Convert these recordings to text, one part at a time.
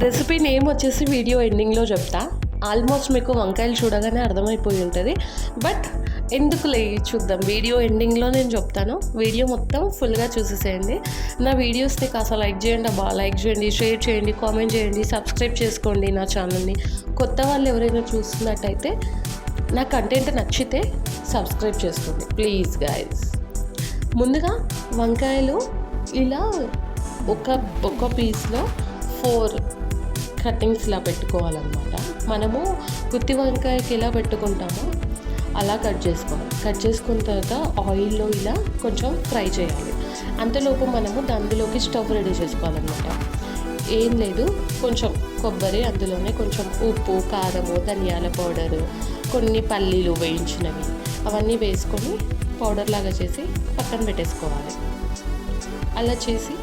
Recipe name వచ్చేసి video ఎండింగ్లో చెప్తా. ఆల్మోస్ట్ మీకు వంకాయలు చూడగానే అర్థమైపోయి ఉంటుంది. బట్ ఎందుకు చూద్దాం, వీడియో ఎండింగ్లో నేను చెప్తాను. వీడియో మొత్తం ఫుల్గా చూసేసేయండి. నా వీడియోస్ని కాస్త లైక్ చేయండి, లైక్ చేయండి, షేర్ చేయండి, కామెంట్ చేయండి, సబ్స్క్రైబ్ చేసుకోండి నా ఛానల్ని. కొత్త వాళ్ళు ఎవరైనా చూస్తున్నట్టయితే నా కంటెంట్ నచ్చితే సబ్స్క్రైబ్ చేసుకోండి ప్లీజ్ గైస్. ముందుగా వంకాయలు ఇలా ఒక పీస్లో 4 కటింగ్స్లా పెట్టుకోవాలన్నమాట. మనము గుత్తి వంకాయకి ఎలా పెట్టుకుంటామో అలా కట్ చేసుకోవాలి. కట్ చేసుకున్న తర్వాత ఆయిల్లో ఇలా కొంచెం ఫ్రై చేయాలి. అంతలోపు మనము అందులోకి స్టవ్ రెడీ చేసుకోవాలన్నమాట. ఏం లేదు, కొంచెం కొబ్బరి, అందులోనే కొంచెం ఉప్పు, కారము, ధనియాల పౌడరు, కొన్ని పల్లీలు వేయించినవి అవన్నీ వేసుకొని పౌడర్ లాగా చేసి పక్కన పెట్టేసుకోవాలి. అలా చేసి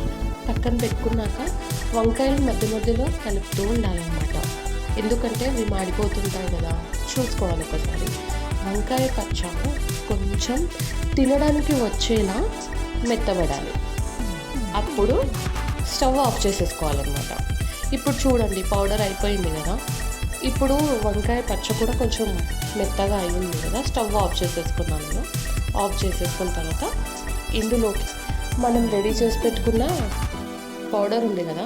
పక్కన పెట్టుకున్నాక వంకాయలు మధ్య మధ్యలో కలుపుతూ ఉండాలన్నమాట. ఎందుకంటే అవి మాడిపోతుంటాయి కదా, చూసుకోవాలి ఒకసారి. వంకాయ పచ్చాము కొంచెం తినడానికి వచ్చేలా మెత్తబడాలి. అప్పుడు స్టవ్ ఆఫ్ చేసేసుకోవాలన్నమాట. ఇప్పుడు చూడండి, పౌడర్ అయిపోయింది కదా. ఇప్పుడు వంకాయ పచ్చ కూడా కొంచెం మెత్తగా అయింది కదా. స్టవ్ ఆఫ్ చేసేసుకున్నాను నేను. ఆఫ్ చేసేసుకున్న తర్వాత ఇందులోకి మనం రెడీ చేసి పెట్టుకున్న పౌడర్ ఉంది కదా,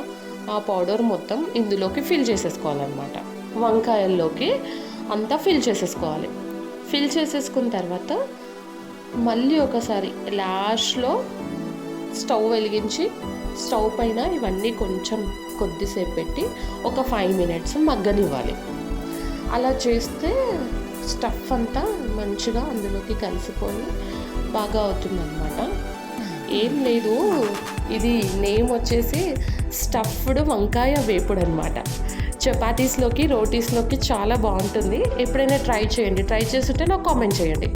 ఆ పౌడర్ మొత్తం ఇందులోకి ఫిల్ చేసేసుకోవాలన్నమాట. వంకాయల్లోకి అంతా ఫిల్ చేసేసుకోవాలి. ఫిల్ చేసేసుకున్న తర్వాత మళ్ళీ ఒకసారి లాస్ట్లో స్టవ్ వెలిగించి స్టవ్ పైన ఇవన్నీ కొంచెం కొద్దిసేపు పెట్టి ఒక 5 minutes మగ్గనివ్వాలి. అలా చేస్తే స్టఫ్ అంతా మంచిగా అందులోకి కలిసిపోయి బాగా అవుతుందన్నమాట. ఏం లేదు, ఇది నేమ్ వచ్చేసి స్టఫ్డ్ వంకాయ వేపుడు అనమాట. చపాతీస్లోకి, రోటీస్లోకి చాలా బాగుంటుంది. ఎప్పుడైనా ట్రై చేయండి. ట్రై చేస్తుంటే నాకు కామెంట్ చేయండి.